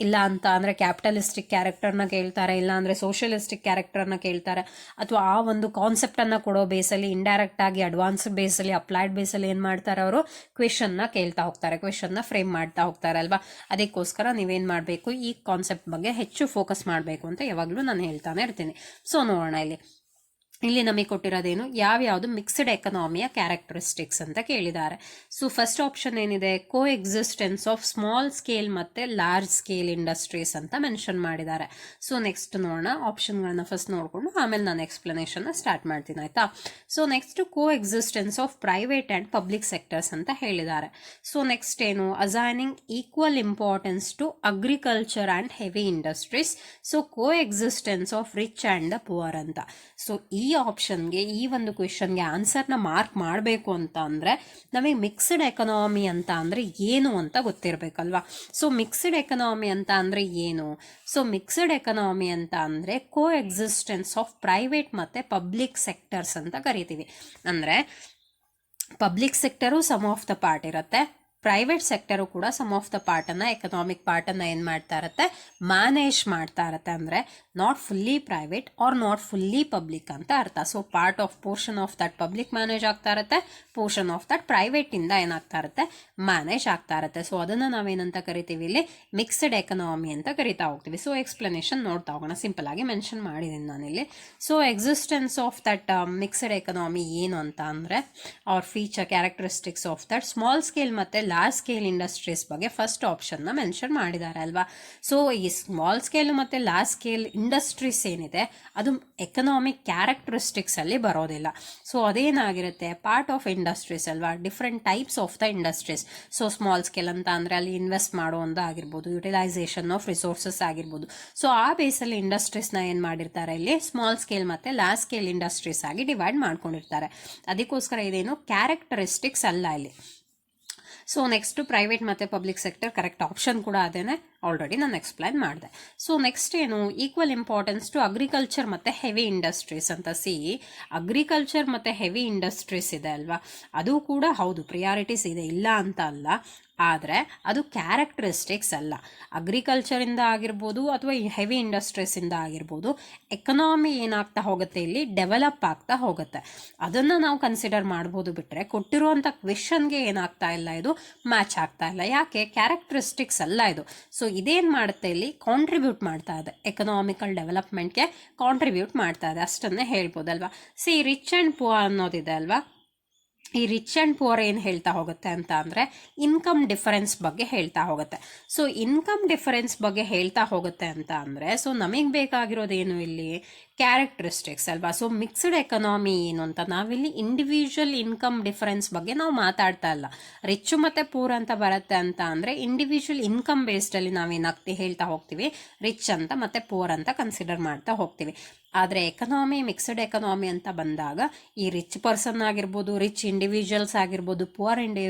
ಇಲ್ಲ ಅಂತ ಅಂದರೆ ಕ್ಯಾಪಿಟಲಿಸ್ಟಿಕ್ ಕ್ಯಾರೆಕ್ಟರ್ನ ಕೇಳ್ತಾರೆ, ಇಲ್ಲ ಅಂದರೆ ಸೋಷಿಯಲಿಸ್ಟಿಕ್ ಕ್ಯಾರೆಕ್ಟರ್ನ ಕೇಳ್ತಾರೆ, ಅಥವಾ ಆ ಒಂದು ಕಾನ್ಸೆಪ್ಟನ್ನು ಕೊಡೋ ಬೇಸಲ್ಲಿ ಇಂಡೈರೆಕ್ಟ್ ಆಗಿ ಅಡ್ವಾನ್ಸ್ಡ್ ಬೇಸಲ್ಲಿ ಅಪ್ಲೈಡ್ ಬೇಸಲ್ಲಿ ಏನು ಮಾಡ್ತಾರೆ ಅವರು ಕ್ವೆಶನ್ನ ಕೇಳ್ತಾ ಹೋಗ್ತಾರೆ, ಕ್ವೆಶನ್ನ ಫ್ರೇಮ್ ಮಾಡ್ತಾ ಹೋಗ್ತಾರೆ ಅಲ್ವಾ. ಅದಕ್ಕೋಸ್ಕರ ನೀವೇನು ಮಾಡಬೇಕು, ಈ ಕಾನ್ಸೆಪ್ಟ್ ಬಗ್ಗೆ ಹೆಚ್ಚು ಫೋಕಸ್ ಮಾಡಬೇಕು ಅಂತ ಯಾವಾಗಲೂ ನಾನು ಹೇಳ್ತಾನೆ ಇರ್ತೀನಿ. ಸೊ ನೋಡೋಣ ಇಲ್ಲಿ ನಮಗೆ ಕೊಟ್ಟಿರೋದೇನು, ಯಾವ್ಯಾವುದು ಮಿಕ್ಸ್ಡ್ ಎಕನಾಮಿಯ ಕ್ಯಾರೆಕ್ಟರಿಸ್ಟಿಕ್ಸ್ ಅಂತ ಕೇಳಿದ್ದಾರೆ. ಸೊ ಫಸ್ಟ್ ಆಪ್ಷನ್ ಏನಿದೆ, ಕೋ ಎಕ್ಸಿಸ್ಟೆನ್ಸ್ ಆಫ್ ಸ್ಮಾಲ್ ಸ್ಕೇಲ್ ಮತ್ತು ಲಾರ್ಜ್ ಸ್ಕೇಲ್ ಇಂಡಸ್ಟ್ರೀಸ್ ಅಂತ ಮೆನ್ಷನ್ ಮಾಡಿದ್ದಾರೆ. ಸೊ ನೆಕ್ಸ್ಟ್ ನೋಡೋಣ, ಆಪ್ಷನ್ಗಳನ್ನ ಫಸ್ಟ್ ನೋಡಿಕೊಂಡು ಆಮೇಲೆ ನಾನು ಎಕ್ಸ್ಪ್ಲನೇಷನ್ನ ಸ್ಟಾರ್ಟ್ ಮಾಡ್ತೀನಿ ಆಯಿತಾ. So next co existence of private and public sectors ಅಂತ ಹೇಳಿದ್ದಾರೆ. ಸೊ ನೆಕ್ಸ್ಟ್ ಏನು, assigning equal importance to agriculture and heavy industries. So co existence of rich and the poor ಅಂತ. ಸೊ ಈ ಆಪ್ಷನ್ಗೆ, ಈ ಒಂದು ಕ್ವೆಶನ್ಗೆ ಆನ್ಸರ್ನ ಮಾರ್ಕ್ ಮಾಡಬೇಕು ಅಂತ ಅಂದರೆ ನಮಗೆ ಮಿಕ್ಸ್ಡ್ ಎಕನಾಮಿ ಅಂತ ಅಂದರೆ ಏನು ಅಂತ ಗೊತ್ತಿರಬೇಕಲ್ವಾ. ಸೊ ಮಿಕ್ಸ್ಡ್ ಎಕನಾಮಿ ಅಂತ ಅಂದರೆ ಏನು, ಸೊ ಮಿಕ್ಸ್ಡ್ ಎಕನಾಮಿ ಅಂತ ಅಂದರೆ ಕೋ ಎಕ್ಸಿಸ್ಟೆನ್ಸ್ ಆಫ್ ಪ್ರೈವೇಟ್ ಮತ್ತು ಪಬ್ಲಿಕ್ ಸೆಕ್ಟರ್ಸ್ ಅಂತ ಕರಿತೀವಿ. ಅಂದರೆ public sector some of the part ಇರುತ್ತೆ, ಪ್ರೈವೇಟ್ ಸೆಕ್ಟರು ಕೂಡ ಸಮ್ ಆಫ್ ದ ಪಾರ್ಟನ್ನು, ಎಕನಾಮಿಕ್ ಪಾರ್ಟನ್ನು ಏನು ಮಾಡ್ತಾ ಇರುತ್ತೆ, ಮ್ಯಾನೇಜ್ ಮಾಡ್ತಾ ಇರುತ್ತೆ. ಅಂದರೆ not fully private or not fully public ಅಂತ ಅರ್ಥ. So part of portion of that public manage ಆಗ್ತಾ ಇರುತ್ತೆ, ಪೋರ್ಷನ್ ಆಫ್ ದಟ್ ಪ್ರೈವೇಟಿಂದ ಏನಾಗ್ತಾ ಇರುತ್ತೆ, ಮ್ಯಾನೇಜ್ ಆಗ್ತಾ ಇರುತ್ತೆ. ಸೊ ಅದನ್ನು ನಾವೇನಂತ ಕರಿತೀವಿ ಇಲ್ಲಿ, ಮಿಕ್ಸ್ಡ್ ಎಕನಾಮಿ ಅಂತ ಕರಿತಾ ಹೋಗ್ತೀವಿ. ಸೊ ಎಕ್ಸ್ಪ್ಲನೇಷನ್ ನೋಡ್ತಾ ಹೋಗೋಣ, ಸಿಂಪಲ್ ಆಗಿ ಮೆನ್ಷನ್ ಮಾಡಿದ್ದೀನಿ ನಾನಿಲ್ಲಿ. So existence of that mixed economy ಏನು ಅಂತ ಅಂದರೆ, ಅವ್ರ feature characteristics of that small scale ಮತ್ತು ಲಾರ್ಜ್ ಸ್ಕೇಲ್ ಇಂಡಸ್ಟ್ರೀಸ್ ಬಗ್ಗೆ ಫಸ್ಟ್ ಆಪ್ಷನ್ನ ಮೆನ್ಷನ್ ಮಾಡಿದ್ದಾರೆ ಅಲ್ವಾ. ಸೊ ಈ ಸ್ಮಾಲ್ ಸ್ಕೇಲ್ ಮತ್ತು ಲಾರ್ಜ್ ಸ್ಕೇಲ್ ಇಂಡಸ್ಟ್ರೀಸ್ ಏನಿದೆ ಅದು ಎಕನಾಮಿಕ್ ಕ್ಯಾರೆಕ್ಟರಿಸ್ಟಿಕ್ಸ್ ಅಲ್ಲಿ ಬರೋದಿಲ್ಲ. ಸೊ ಅದೇನಾಗಿರುತ್ತೆ, ಪಾರ್ಟ್ ಆಫ್ ಇಂಡಸ್ಟ್ರೀಸ್ ಅಲ್ವಾ, different types of the industries. So small scale ಅಂತ ಅಂದರೆ ಅಲ್ಲಿ ಇನ್ವೆಸ್ಟ್ ಮಾಡುವಂಥ ಆಗಿರ್ಬೋದು, ಯುಟಿಲೈಸೇಷನ್ ಆಫ್ ರಿಸೋರ್ಸಸ್ ಆಗಿರ್ಬೋದು. ಸೊ ಆ ಬೇಸಲ್ಲಿ ಇಂಡಸ್ಟ್ರೀಸ್ನ ಏನು ಮಾಡಿರ್ತಾರೆ ಇಲ್ಲಿ, ಸ್ಮಾಲ್ ಸ್ಕೇಲ್ ಮತ್ತು ಲಾರ್ಜ್ ಸ್ಕೇಲ್ ಇಂಡಸ್ಟ್ರೀಸ್ ಆಗಿ ಡಿವೈಡ್ ಮಾಡ್ಕೊಂಡಿರ್ತಾರೆ. ಅದಕ್ಕೋಸ್ಕರ ಇದೇನು ಕ್ಯಾರೆಕ್ಟರಿಸ್ಟಿಕ್ಸ್ ಅಲ್ಲ ಇಲ್ಲಿ. ಸೊ ನೆಕ್ಸ್ಟ್ ಪ್ರೈವೇಟ್ ಮತ್ತು ಪಬ್ಲಿಕ್ ಸೆಕ್ಟರ್ ಕರೆಕ್ಟ್ ಆಪ್ಷನ್ ಕೂಡ ಅದೇನೆ, ಆಲ್ರೆಡಿ ನಾನು ಎಕ್ಸ್ಪ್ಲೈನ್ ಮಾಡಿದೆ. ಸೊ ನೆಕ್ಸ್ಟ್ ಏನು, ಈಕ್ವಲ್ ಇಂಪಾರ್ಟೆನ್ಸ್ ಟು ಅಗ್ರಿಕಲ್ಚರ್ ಮತ್ತು ಹೆವಿ ಇಂಡಸ್ಟ್ರೀಸ್ ಅಂತ. ಅಗ್ರಿಕಲ್ಚರ್ ಮತ್ತು ಹೆವಿ ಇಂಡಸ್ಟ್ರೀಸ್ ಇದೆ ಅಲ್ವಾ, ಅದು ಕೂಡ ಹೌದು ಪ್ರಿಯಾರಿಟೀಸ್ ಇದೆ, ಇಲ್ಲ ಅಂತ ಅಲ್ಲ, ಆದರೆ ಅದು ಕ್ಯಾರೆಕ್ಟರಿಸ್ಟಿಕ್ಸ್ ಅಲ್ಲ. ಅಗ್ರಿಕಲ್ಚರಿಂದ ಆಗಿರ್ಬೋದು ಅಥವಾ ಈ ಹೆವಿ ಇಂಡಸ್ಟ್ರೀಸಿಂದ ಆಗಿರ್ಬೋದು, ಎಕನಾಮಿ ಏನಾಗ್ತಾ ಹೋಗುತ್ತೆ ಇಲ್ಲಿ, ಡೆವಲಪ್ ಆಗ್ತಾ ಹೋಗುತ್ತೆ. ಅದನ್ನು ನಾವು ಕನ್ಸಿಡರ್ ಮಾಡ್ಬೋದು, ಬಿಟ್ಟರೆ ಕೊಟ್ಟಿರುವಂಥ ಕ್ವೆಶನ್ಗೆ ಏನಾಗ್ತಾ ಇಲ್ಲ, ಇದು ಮ್ಯಾಚ್ ಆಗ್ತಾ ಇಲ್ಲ. ಯಾಕೆ, ಕ್ಯಾರೆಕ್ಟರಿಸ್ಟಿಕ್ಸ್ ಅಲ್ಲ ಇದು. ಸೊ ಇದೇನು ಮಾಡುತ್ತೆ ಇಲ್ಲಿ, ಕಾಂಟ್ರಿಬ್ಯೂಟ್ ಮಾಡ್ತಾ ಇದೆ, ಎಕನಾಮಿಕಲ್ ಡೆವಲಪ್ಮೆಂಟ್ಗೆ ಕಾಂಟ್ರಿಬ್ಯೂಟ್ ಮಾಡ್ತಾ ಇದೆ, ಅಷ್ಟನ್ನೇ ಹೇಳ್ಬೋದಲ್ವಾ. ರಿಚ್ ಆ್ಯಂಡ್ ಪುವರ್ ಅನ್ನೋದಿದೆ ಅಲ್ವಾ, ಈ ರಿಚ್ ಆ್ಯಂಡ್ ಪುವರ್ ಏನು ಹೇಳ್ತಾ ಹೋಗುತ್ತೆ ಅಂತ ಅಂದರೆ ಇನ್ಕಮ್ ಡಿಫರೆನ್ಸ್ ಬಗ್ಗೆ ಹೇಳ್ತಾ ಹೋಗುತ್ತೆ. ಸೊ ಇನ್ಕಮ್ ಡಿಫರೆನ್ಸ್ ಬಗ್ಗೆ ಹೇಳ್ತಾ ಹೋಗುತ್ತೆ ಅಂತ ಅಂದರೆ, ಸೊ ನಮಗೆ ಬೇಕಾಗಿರೋದೇನು ಇಲ್ಲಿ, ಕ್ಯಾರೆಕ್ಟರಿಸ್ಟಿಕ್ಸ್ ಅಲ್ವಾ. ಸೊ ಮಿಕ್ಸ್ಡ್ ಎಕನಾಮಿ ಏನು ಅಂತ, ನಾವಿಲ್ಲಿ ಇಂಡಿವಿಜುವಲ್ ಇನ್ಕಮ್ ಡಿಫರೆನ್ಸ್ ಬಗ್ಗೆ ನಾವು ಮಾತಾಡ್ತಾ ಇಲ್ಲ. ರಿಚ್ ಮತ್ತು ಪೂರ್ ಅಂತ ಬರುತ್ತೆ ಅಂತ ಅಂದರೆ ಇಂಡಿವಿಜುವಲ್ ಇನ್ಕಮ್ ಬೇಸ್ಡಲ್ಲಿ ನಾವೇನಾಗ್ತಿ ಹೇಳ್ತಾ ಹೋಗ್ತೀವಿ, ರಿಚ್ ಅಂತ ಮತ್ತು ಪೂರ್ ಅಂತ ಕನ್ಸಿಡರ್ ಮಾಡ್ತಾ ಹೋಗ್ತೀವಿ. ಆದರೆ ಎಕನಾಮಿ, ಮಿಕ್ಸ್ಡ್ ಎಕನಾಮಿ ಅಂತ ಬಂದಾಗ ಈ ರಿಚ್ ಪರ್ಸನ್ ಆಗಿರ್ಬೋದು, ರಿಚ್ ಇಂಡಿವಿಜುವಲ್ಸ್ ಆಗಿರ್ಬೋದು, ಪುವರ್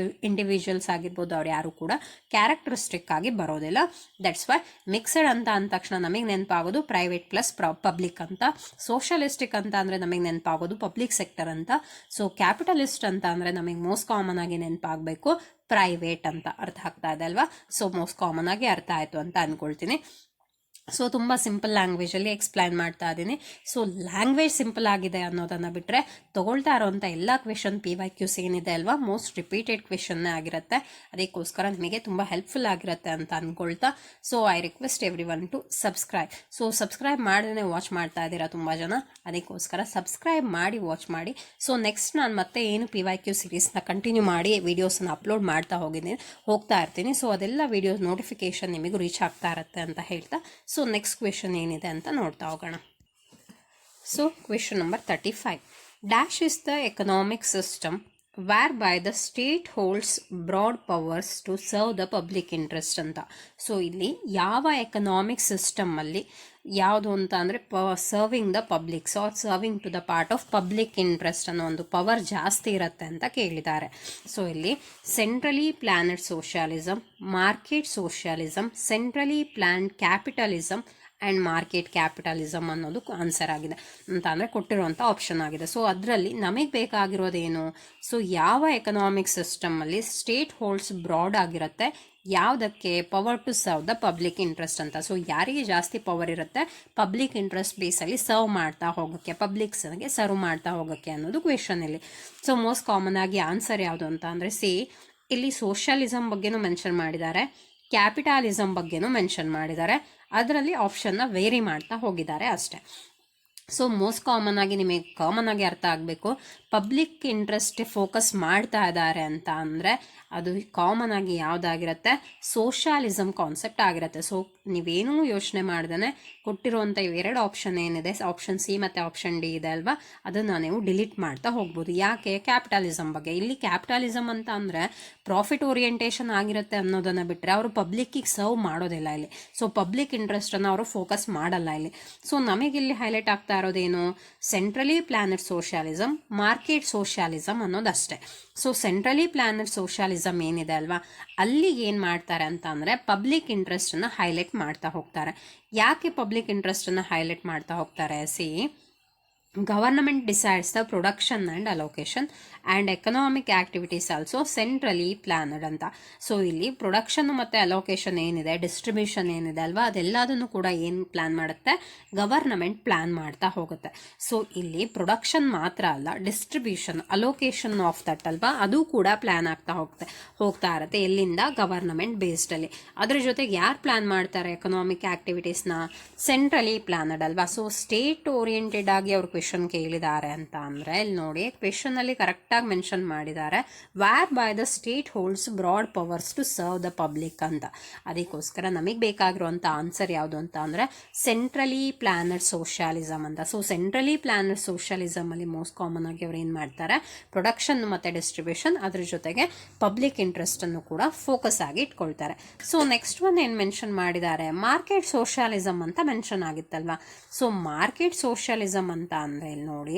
ಇಂಡಿವಿಜುವಲ್ಸ್ ಆಗಿರ್ಬೋದು, ಅವ್ರು ಯಾರು ಕೂಡ ಕ್ಯಾರೆಕ್ಟರಿಸ್ಟಿಕ್ ಆಗಿ ಬರೋದಿಲ್ಲ. ದಟ್ಸ್ ವೈ ಮಿಕ್ಸ್ಡ್ ಅಂತ ಅಂದ ತಕ್ಷಣ ನಮಗೆ ನೆನಪಾಗೋದು ಪ್ರೈವೇಟ್ ಪ್ಲಸ್ ಪಬ್ಲಿಕ್ ಅಂತ. ಸೋಷಲಿಸ್ಟಿಕ್ ಅಂತ ಅಂದರೆ ನಮಗೆ ನೆನಪಾಗೋದು ಪಬ್ಲಿಕ್ ಸೆಕ್ಟರ್ ಅಂತ. ಸೊ ಕ್ಯಾಪಿಟಲಿಸ್ಟ್ ಅಂತ ಅಂದರೆ ನಮಗೆ ಮೋಸ್ಟ್ ಕಾಮನ್ ಆಗಿ ನೆನಪಾಗಬೇಕು ಪ್ರೈವೇಟ್ ಅಂತ. ಅರ್ಥ ಆಗ್ತಾ ಇದೆ ಅಲ್ವಾ. ಸೊ ಮೋಸ್ಟ್ ಕಾಮನ್ ಆಗಿ ಅರ್ಥ ಆಯಿತು ಅಂತ ಅಂದ್ಕೊಳ್ತೀನಿ. ಸೊ ತುಂಬ ಸಿಂಪಲ್ ಲ್ಯಾಂಗ್ವೇಜಲ್ಲಿ ಎಕ್ಸ್ಪ್ಲೈನ್ ಮಾಡ್ತಾ ಇದ್ದೀನಿ. ಸೊ ಲ್ಯಾಂಗ್ವೇಜ್ ಸಿಂಪಲ್ ಆಗಿದೆ ಅನ್ನೋದನ್ನು ಬಿಟ್ಟರೆ ತೊಗೊಳ್ತಾ ಇರೋವಂಥ ಎಲ್ಲ ಕ್ವೆಶನ್ PYQs ಏನಿದೆ ಅಲ್ವಾ, ಮೋಸ್ಟ್ ರಿಪೀಟೆಡ್ ಕ್ವೆಶನ್ನೇ ಆಗಿರುತ್ತೆ. ಅದಕ್ಕೋಸ್ಕರ ನಿಮಗೆ ತುಂಬ ಹೆಲ್ಪ್ಫುಲ್ ಆಗಿರುತ್ತೆ ಅಂತ ಅಂದ್ಕೊಳ್ತಾ, so I request every one to subscribe. So subscribe ಮಾಡದೇ ವಾಚ್ ಮಾಡ್ತಾ ಇದ್ದೀರಾ ತುಂಬ ಜನ, ಅದಕ್ಕೋಸ್ಕರ ಸಬ್ಸ್ಕ್ರೈಬ್ ಮಾಡಿ ವಾಚ್ ಮಾಡಿ. ಸೊ ನೆಕ್ಸ್ಟ್ ನಾನು ಮತ್ತೆ ಏನು PYQ ಸೀರೀಸ್ನ ಕಂಟಿನ್ಯೂ ಮಾಡಿ ವೀಡಿಯೋಸನ್ನು ಅಪ್ಲೋಡ್ ಮಾಡ್ತಾ ಹೋಗ್ತಾ ಇರ್ತೀನಿ. ಸೊ ಅದೆಲ್ಲ ವೀಡಿಯೋಸ್ ನೋಟಿಫಿಕೇಶನ್ ನಿಮಗೂ ರೀಚ್ ಆಗ್ತಾ ಇರುತ್ತೆ ಅಂತ ಹೇಳ್ತಾ, ಸೊ ನೆಕ್ಸ್ಟ್ ಕ್ವೆಶನ್ ಏನಿದೆ ಅಂತ ನೋಡ್ತಾ ಹೋಗೋಣ. So question number 35. Dash is the economic system whereby the state holds broad powers to serve the public interest ಅಂತ. ಸೊ ಇಲ್ಲಿ ಯಾವ ಎಕನಾಮಿಕ್ ಸಿಸ್ಟಮಲ್ಲಿ ಯಾವುದು ಅಂತ ಅಂದರೆ serving the publics or serving to the part of public interest ಅನ್ನೋ ಒಂದು power ಜಾಸ್ತಿ ಇರುತ್ತೆ ಅಂತ ಕೇಳಿದ್ದಾರೆ. ಸೊ ಇಲ್ಲಿ centrally planned socialism, market socialism, centrally planned capitalism and market capitalism ಅನ್ನೋದು ಆನ್ಸರ್ ಆಗಿದೆ ಅಂತ ಅಂದರೆ ಕೊಟ್ಟಿರುವಂಥ ಆಪ್ಷನ್ ಆಗಿದೆ. ಸೊ ಅದರಲ್ಲಿ ನಮಗೆ ಬೇಕಾಗಿರೋದೇನು? ಸೊ ಯಾವ ಎಕನಾಮಿಕ್ ಸಿಸ್ಟಮಲ್ಲಿ ಸ್ಟೇಟ್ ಹೋಲ್ಡ್ಸ್ ಬ್ರಾಡ್ ಆಗಿರುತ್ತೆ, ಯಾವುದಕ್ಕೆ? Power to serve the public interest ಅಂತ. ಸೊ ಯಾರಿಗೆ ಜಾಸ್ತಿ ಪವರ್ ಇರುತ್ತೆ ಪಬ್ಲಿಕ್ ಇಂಟ್ರೆಸ್ಟ್ ಬೇಸಲ್ಲಿ ಸರ್ವ್ ಮಾಡ್ತಾ ಹೋಗೋಕ್ಕೆ, ಪಬ್ಲಿಕ್ಸ್ಗೆ ಸರ್ವ್ ಮಾಡ್ತಾ ಹೋಗೋಕ್ಕೆ ಅನ್ನೋದು ಕ್ವೆಶನ್ ಇಲ್ಲಿ. ಸೊ ಮೋಸ್ಟ್ ಕಾಮನ್ ಆಗಿ ಆನ್ಸರ್ ಯಾವುದು ಅಂತ ಅಂದರೆ ಇಲ್ಲಿ ಸೋಷಿಯಲಿಸಮ್ ಬಗ್ಗೆನೂ ಮೆನ್ಷನ್ ಮಾಡಿದ್ದಾರೆ, ಕ್ಯಾಪಿಟಲಿಸಮ್ ಬಗ್ಗೆನೂ ಮೆನ್ಷನ್ ಮಾಡಿದ್ದಾರೆ. ಅದರಲ್ಲಿ ಆಪ್ಷನ್ನ ವೇರಿ ಮಾಡ್ತಾ ಹೋಗಿದ್ದಾರೆ ಅಷ್ಟೇ. ಸೊ ಮೋಸ್ಟ್ ಕಾಮನ್ ಆಗಿ ಅರ್ಥ ಆಗಬೇಕು, ಪಬ್ಲಿಕ್ ಇಂಟ್ರೆಸ್ಟ್ ಫೋಕಸ್ ಮಾಡ್ತಾ ಇದ್ದಾರೆ ಅಂತ ಅಂದರೆ ಅದು ಕಾಮನ್ ಆಗಿ ಯಾವುದಾಗಿರುತ್ತೆ? ಸೋಷಿಯಲಿಸಮ್ ಕಾನ್ಸೆಪ್ಟ್ ಆಗಿರುತ್ತೆ. ಸೊ ನೀವೇನೂ ಯೋಚನೆ ಮಾಡ್ದೇ ಕೊಟ್ಟಿರುವಂಥ ಇವೆರಡು ಆಪ್ಷನ್ ಏನಿದೆ, ಆಪ್ಷನ್ ಸಿ ಮತ್ತು ಆಪ್ಷನ್ ಡಿ ಇದೆ ಅಲ್ವಾ, ಅದನ್ನು ನೀವು ಡಿಲೀಟ್ ಮಾಡ್ತಾ ಹೋಗ್ಬೋದು. ಯಾಕೆ? ಕ್ಯಾಪಿಟಲಿಸಮ್ ಬಗ್ಗೆ. ಇಲ್ಲಿ ಕ್ಯಾಪಿಟಲಿಸಮ್ ಅಂತ ಅಂದರೆ ಪ್ರಾಫಿಟ್ ಓರಿಯೆಂಟೇಷನ್ ಆಗಿರುತ್ತೆ ಅನ್ನೋದನ್ನು ಬಿಟ್ಟರೆ ಅವರು ಪಬ್ಲಿಕ್ಕಿಗೆ ಸರ್ವ್ ಮಾಡೋದಿಲ್ಲ ಇಲ್ಲಿ. ಸೊ ಪಬ್ಲಿಕ್ ಇಂಟ್ರೆಸ್ಟನ್ನು ಅವರು ಫೋಕಸ್ ಮಾಡಲ್ಲ ಇಲ್ಲಿ. ಸೊ ನಮಗಿಲ್ಲಿ ಹೈಲೈಟ್ ಆಗ್ತಾ ಇರೋದೇನು? Centrally planned socialism, market socialism ಅನ್ನೋದಷ್ಟೇ. ಸೊ ಸೆಂಟ್ರಲಿ ಪ್ಲಾನೆಡ್ ಸೋಷಿಯಲಿಸಮ್ ಏನಿದೆ ಅಲ್ವಾ, ಅಲ್ಲಿ ಏನು ಮಾಡ್ತಾರೆ ಅಂತ ಅಂದರೆ ಪಬ್ಲಿಕ್ ಇಂಟ್ರೆಸ್ಟನ್ನು ಹೈಲೈಟ್ ಮಾಡ್ತಾ ಹೋಗ್ತಾರೆ. ಯಾಕೆ ಪಬ್ಲಿಕ್ ಇಂಟ್ರೆಸ್ಟನ್ನು ಹೈಲೈಟ್ ಮಾಡ್ತಾ ಹೋಗ್ತಾರೆ? Government decides the production and allocation and economic activities also centrally planned ಅಂತ. ಸೊ ಇಲ್ಲಿ ಪ್ರೊಡಕ್ಷನ್ ಮತ್ತು ಅಲೋಕೇಶನ್ ಏನಿದೆ, ಡಿಸ್ಟ್ರಿಬ್ಯೂಷನ್ ಏನಿದೆ ಅಲ್ವಾ, ಅದೆಲ್ಲದನ್ನು ಕೂಡ ಏನು ಪ್ಲ್ಯಾನ್ ಮಾಡುತ್ತೆ? ಗವರ್ನಮೆಂಟ್ ಪ್ಲ್ಯಾನ್ ಮಾಡ್ತಾ ಹೋಗುತ್ತೆ. ಸೊ ಇಲ್ಲಿ ಪ್ರೊಡಕ್ಷನ್ ಮಾತ್ರ ಅಲ್ಲ, ಡಿಸ್ಟ್ರಿಬ್ಯೂಷನ್, ಅಲೋಕೇಶನ್ ಆಫ್ ದಟ್ ಅಲ್ವಾ, ಅದು ಕೂಡ ಪ್ಲ್ಯಾನ್ ಆಗ್ತಾ ಹೋಗ್ತಾ ಇರುತ್ತೆ. ಎಲ್ಲಿಂದ? ಗವರ್ನಮೆಂಟ್ ಬೇಸ್ಡಲ್ಲಿ. ಅದ್ರ ಜೊತೆಗೆ ಯಾರು ಪ್ಲ್ಯಾನ್ ಮಾಡ್ತಾರೆ ಎಕನಾಮಿಕ್ ಆ್ಯಕ್ಟಿವಿಟೀಸ್ನ? ಸೆಂಟ್ರಲಿ ಪ್ಲಾನಡ್ ಅಲ್ವಾ. ಸೊ ಸ್ಟೇಟ್ ಓರಿಯೆಂಟೆಡ್ ಆಗಿ ಅವ್ರು ಕ್ವೆಶನ್ ಕೇಳಿದ್ದಾರೆ ಅಂತ ಅಂದರೆ ಇಲ್ಲಿ ನೋಡಿ, ಕ್ವೆಶನಲ್ಲಿ ಕರೆಕ್ಟಾಗಿ ಮೆನ್ಷನ್ ಮಾಡಿದ್ದಾರೆ, whereby the state holds broad powers to serve the public ಅಂತ. ಅದಕ್ಕೋಸ್ಕರ ನಮಗೆ ಬೇಕಾಗಿರುವಂಥ ಆನ್ಸರ್ ಯಾವುದು ಅಂತ ಅಂದರೆ ಸೆಂಟ್ರಲಿ ಪ್ಲಾನಡ್ ಸೋಷಿಯಲಿಸಮ್ ಅಂತ. ಸೊ ಸೆಂಟ್ರಲಿ ಪ್ಲಾನಡ್ ಸೋಷಿಯಲಿಸಮ್ ಅಲ್ಲಿ ಮೋಸ್ಟ್ ಕಾಮನ್ ಆಗಿ ಅವ್ರು ಏನು ಮಾಡ್ತಾರೆ? ಪ್ರೊಡಕ್ಷನ್ ಮತ್ತು ಡಿಸ್ಟ್ರಿಬ್ಯೂಷನ್, ಅದ್ರ ಜೊತೆಗೆ ಪಬ್ಲಿಕ್ ಇಂಟ್ರೆಸ್ಟ್ ಅನ್ನು ಕೂಡ ಫೋಕಸ್ ಆಗಿ ಇಟ್ಕೊಳ್ತಾರೆ. ಸೊ ನೆಕ್ಸ್ಟ್ ಒನ್ ಏನು ಮೆನ್ಷನ್ ಮಾಡಿದ್ದಾರೆ? ಮಾರ್ಕೆಟ್ ಸೋಷಿಯಲಿಸಮ್ ಅಂತ ಮೆನ್ಷನ್ ಆಗಿತ್ತಲ್ವಾ. ಸೊ ಮಾರ್ಕೆಟ್ ಸೋಷಿಯಲಿಸಮ್ ಅಂತ ಅಂದರೆ ಇಲ್ಲಿ ನೋಡಿ,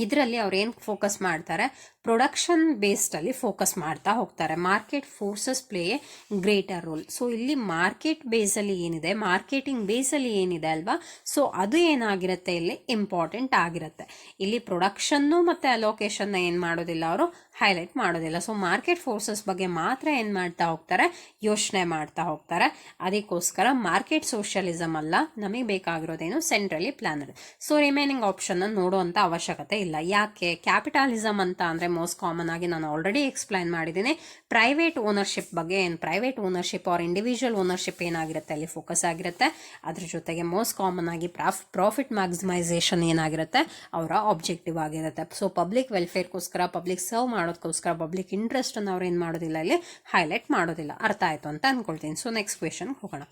ಇದರಲ್ಲಿ ಅವ್ರು ಏನು ಫೋಕಸ್ ಮಾಡ್ತಾರೆ? ಪ್ರೊಡಕ್ಷನ್ ಬೇಸ್ಡಲ್ಲಿ ಫೋಕಸ್ ಮಾಡ್ತಾ ಹೋಗ್ತಾರೆ. Market forces play a greater role. So ಇಲ್ಲಿ ಮಾರ್ಕೆಟ್ ಬೇಸಲ್ಲಿ ಏನಿದೆ, ಮಾರ್ಕೆಟಿಂಗ್ ಬೇಸಲ್ಲಿ ಏನಿದೆ ಅಲ್ವಾ, ಸೊ ಅದು ಏನಾಗಿರುತ್ತೆ ಇಲ್ಲಿ ಇಂಪಾರ್ಟೆಂಟ್ ಆಗಿರುತ್ತೆ. ಇಲ್ಲಿ ಪ್ರೊಡಕ್ಷನ್ನು ಮತ್ತು ಅಲೋಕೇಶನ್ನ ಏನು ಮಾಡೋದಿಲ್ಲ, ಅವರು ಹೈಲೈಟ್ ಮಾಡೋದಿಲ್ಲ. ಸೊ ಮಾರ್ಕೆಟ್ ಫೋರ್ಸಸ್ ಬಗ್ಗೆ ಮಾತ್ರ ಏನು ಮಾಡ್ತಾ ಹೋಗ್ತಾರೆ? ಯೋಚನೆ ಮಾಡ್ತಾ ಹೋಗ್ತಾರೆ. ಅದಕ್ಕೋಸ್ಕರ ಮಾರ್ಕೆಟ್ ಸೋಷಿಯಲಿಸಮ್ ಅಲ್ಲ, ನಮಗೆ ಬೇಕಾಗಿರೋದೇನು? Centrally planned. ಸೊ ರಿಮೈನಿಂಗ್ ಆಪ್ಷನ್ನ ನೋಡುವಂಥ ಅವಶ್ಯಕತೆ ಇಲ್ಲ. ಯಾಕೆ? ಕ್ಯಾಪಿಟಲಿಸಮ್ ಅಂತ ಅಂದರೆ ಮೋಸ್ಟ್ ಕಾಮನ್ ಆಗಿ ನಾನು ಆಲ್ರೆಡಿ ಎಕ್ಸ್ಪ್ಲೈನ್ ಮಾಡಿದ್ದೀನಿ, ಪ್ರೈವೇಟ್ ಓನರ್ಶಿಪ್ ಬಗ್ಗೆ. ಏನು private ownership or individual ownership ಏನಾಗಿರುತ್ತೆ ಅಲ್ಲಿ ಫೋಕಸ್ ಆಗಿರುತ್ತೆ. ಅದ್ರ ಜೊತೆಗೆ ಮೋಸ್ಟ್ ಕಾಮನ್ ಆಗಿ ಪ್ರಾಫಿಟ್ ಮ್ಯಾಕ್ಸಿಮೈಸೇಷನ್ ಏನಾಗಿರುತ್ತೆ ಅವರ ಆಬ್ಜೆಕ್ಟಿವ್ ಆಗಿರುತ್ತೆ. ಸೊ ಪಬ್ಲಿಕ್ ವೆಲ್ಫೇರ್ಗೋಸ್ಕರ, ಪಬ್ಲಿಕ್ ಸರ್ವ್ ಮಾಡೋದಕ್ಕೋಸ್ಕರ ಪಬ್ಲಿಕ್ ಇಂಟ್ರೆಸ್ಟ್ ಅನ್ನು ಅವ್ರು ಏನು ಮಾಡೋದಿಲ್ಲ ಇಲ್ಲಿ ಹೈಲೈಟ್ ಮಾಡೋದಿಲ್ಲ. ಅರ್ಥ ಆಯಿತು ಅಂತ ಅಂದ್ಕೊಳ್ತೀನಿ. ಸೊ ನೆಕ್ಸ್ಟ್ ಕ್ವೆಶನ್ ಹೋಗೋಣ.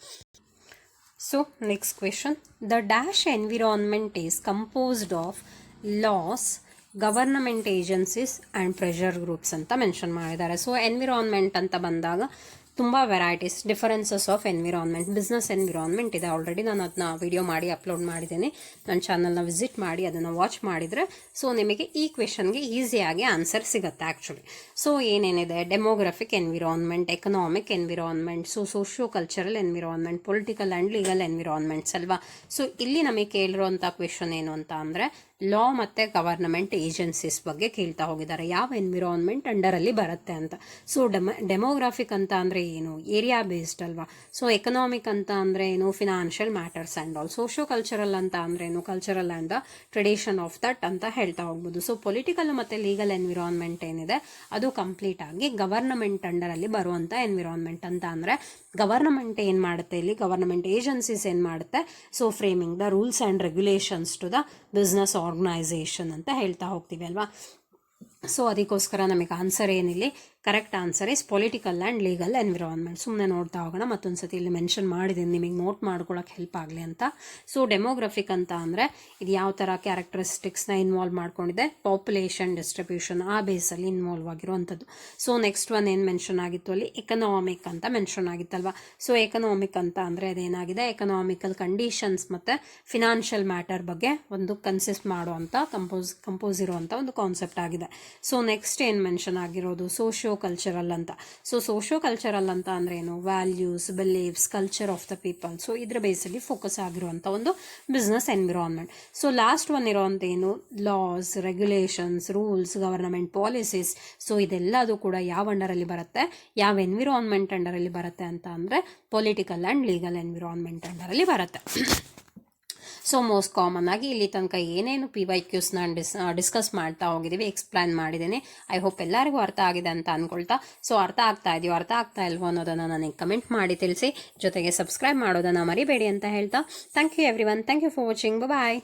So next question, the dash environment is composed of laws, government agencies and pressure groups ಅಂತ ಮೆನ್ಷನ್ ಮಾಡಿದ್ದಾರೆ. ಸೊ ಎನ್ವಿರಾನ್ಮೆಂಟ್ ಅಂತ ಬಂದಾಗ ತುಂಬ varieties, differences of environment, business environment ಇದೆ. ಆಲ್ರೆಡಿ ನಾನು ಅದನ್ನ ವಿಡಿಯೋ ಮಾಡಿ ಅಪ್ಲೋಡ್ ಮಾಡಿದ್ದೀನಿ. ನನ್ನ ಚಾನಲ್ನ ವಿಸಿಟ್ ಮಾಡಿ ಅದನ್ನು ವಾಚ್ ಮಾಡಿದರೆ ಸೊ ನಿಮಗೆ ಈ ಕ್ವೆಶನ್ಗೆ ಈಸಿಯಾಗಿ ಆನ್ಸರ್ ಸಿಗುತ್ತೆ ಆ್ಯಕ್ಚುಲಿ. ಸೊ ಏನೇನಿದೆ? Demographic environment, economic environment, so socio cultural environment, political and legal environments ಅಲ್ವಾ. ಸೊ ಇಲ್ಲಿ ನಮಗೆ ಕೇಳಿರುವಂಥ ಕ್ವೆಶನ್ ಏನು ಅಂತ ಅಂದರೆ ಲಾ ಮತ್ತು ಗವರ್ನಮೆಂಟ್ ಏಜೆನ್ಸೀಸ್ ಬಗ್ಗೆ ಕೇಳ್ತಾ ಹೋಗಿದ್ದಾರೆ. ಯಾವ ಎನ್ವಿರಾನ್ಮೆಂಟ್ ಅಂಡರಲ್ಲಿ ಬರುತ್ತೆ ಅಂತ. ಸೊ ಡೆಮೋಗ್ರಾಫಿಕ್ ಅಂತ ಅಂದರೆ ಏನು? ಏರಿಯಾ ಬೇಸ್ಡ್ ಅಲ್ವಾ. ಸೊ ಎಕನಾಮಿಕ್ ಅಂತ ಅಂದರೆ ಏನು? Financial matters and all. Socio cultural ಅಂತ ಅಂದರೆ ಏನು? Cultural and the tradition of that ಅಂತ ಹೇಳ್ತಾ ಹೋಗ್ಬೋದು. ಸೊ ಪೊಲಿಟಿಕಲ್ ಮತ್ತು ಲೀಗಲ್ ಎನ್ವಿರಾನ್ಮೆಂಟ್ ಏನಿದೆ ಅದು ಕಂಪ್ಲೀಟ್ ಆಗಿ ಗವರ್ನಮೆಂಟ್ ಅಂಡರಲ್ಲಿ ಬರುವಂಥ ಎನ್ವಿರಾನ್ಮೆಂಟ್ ಅಂತ. ಅಂದರೆ ಗವರ್ನಮೆಂಟ್ ಏನು ಮಾಡುತ್ತೆ ಇಲ್ಲಿ? ಗವರ್ನಮೆಂಟ್ ಏಜೆನ್ಸೀಸ್ ಏನು ಮಾಡುತ್ತೆ? So framing the rules and regulations to the business organisation ಅಂತ ಹೇಳ್ತಾ ಹೋಗ್ತೀವಿ ಅಲ್ವಾ. ಸೊ ಅದಕ್ಕೋಸ್ಕರ ನಮಗೆ ಆನ್ಸರ್ ಏನಿಲ್ಲಿ correct answer is political and legal environment. ಸುಮ್ಮನೆ ನೋಡ್ತಾ ಹೋಗೋಣ, ಮತ್ತೊಂದು ಸತಿ ಇಲ್ಲಿ ಮೆನ್ಷನ್ ಮಾಡಿದ್ದೀನಿ ನಿಮಗೆ ನೋಟ್ ಮಾಡ್ಕೊಳಕ್ಕೆ ಹೆಲ್ಪ್ ಆಗಲಿ ಅಂತ. ಸೊ ಡೆಮೋಗ್ರಫಿಕ್ ಅಂತ ಅಂದರೆ ಇದು ಯಾವ ಥರ ಕ್ಯಾರೆಕ್ಟರಿಸ್ಟಿಕ್ಸ್ನ ಇನ್ವಾಲ್ವ್ ಮಾಡ್ಕೊಂಡಿದೆ, ಪಾಪ್ಯುಲೇಷನ್ ಡಿಸ್ಟ್ರಿಬ್ಯೂಷನ್ ಆ ಬೇಸಲ್ಲಿ ಇನ್ವಾಲ್ವ್ ಆಗಿರುವಂಥದ್ದು. ಸೊ ನೆಕ್ಸ್ಟ್ ಒನ್ ಏನು ಮೆನ್ಷನ್ ಆಗಿತ್ತು ಅಲ್ಲಿ, ಎಕನಾಮಿಕ್ ಅಂತ ಮೆನ್ಷನ್ ಆಗಿತ್ತಲ್ವ. ಸೊ ಎಕನಾಮಿಕ್ ಅಂತ ಅಂದರೆ ಅದೇನಾಗಿದೆ, ಎಕನಾಮಿಕಲ್ ಕಂಡೀಷನ್ಸ್ ಮತ್ತು ಫಿನಾನ್ಷಿಯಲ್ ಮ್ಯಾಟರ್ ಬಗ್ಗೆ ಒಂದು ಕನ್ಸಿಸ್ಟ್ ಮಾಡುವಂಥ ಕಂಪೋಸ್ ಇರುವಂಥ ಒಂದು ಕಾನ್ಸೆಪ್ಟ್ ಆಗಿದೆ. ಸೊ ನೆಕ್ಸ್ಟ್ ಏನು ಮೆನ್ಷನ್ ಆಗಿರೋದು, ಸೋಷಿಯೋ ಕಲ್ಚರಲ್ ಅಂತ. ಸೊ ಸೋಷಿಯೋ ಕಲ್ಚರಲ್ ಅಂತ ಅಂದ್ರೆ ಏನು, values, beliefs, culture of the people. So ಇದ್ರ ಬೇಸಲ್ಲಿ ಫೋಕಸ್ ಆಗಿರುವಂಥ ಒಂದು business environment. So last one ಇರೋಂಥ ಏನು, laws, regulations, rules, government policies. So ಇದೆಲ್ಲದು ಕೂಡ ಯಾವ ಅಂಡರಲ್ಲಿ ಬರುತ್ತೆ, ಯಾವ ಎನ್ವಿರಾನ್ಮೆಂಟ್ ಅಂಡರಲ್ಲಿ ಬರುತ್ತೆ ಅಂತ ಅಂದರೆ ಪೊಲಿಟಿಕಲ್ ಆ್ಯಂಡ್ ಲೀಗಲ್ ಎನ್ವಿರಾನ್ಮೆಂಟ್ ಅಂಡರಲ್ಲಿ ಬರುತ್ತೆ. ಸೊ ಮೋಸ್ಟ್ ಕಾಮನ್ ಆಗಿ ಇಲ್ಲಿ ತನಕ ಏನೇನು PYQsನ ಡಿಸ್ಕಸ್ ಮಾಡ್ತಾ ಹೋಗಿದ್ದೀವಿ, ಎಕ್ಸ್ಪ್ಲೈನ್ ಮಾಡಿದ್ದೀನಿ. ಐ ಹೋಪ್ ಎಲ್ಲರಿಗೂ ಅರ್ಥ ಆಗಿದೆ ಅಂತ ಅಂದ್ಕೊಳ್ತಾ. ಸೊ ಅರ್ಥ ಆಗ್ತಾ ಇದೆಯೋ ಅರ್ಥ ಆಗ್ತಾ ಇಲ್ವೋ ಅನ್ನೋದನ್ನು ನನಗೆ ಕಮೆಂಟ್ ಮಾಡಿ ತಿಳಿಸಿ, ಜೊತೆಗೆ ಸಬ್ಸ್ಕ್ರೈಬ್ ಮಾಡೋದನ್ನು ಮರಿಬೇಡಿ ಅಂತ ಹೇಳ್ತಾ thank you everyone. Thank you for watching. Bye.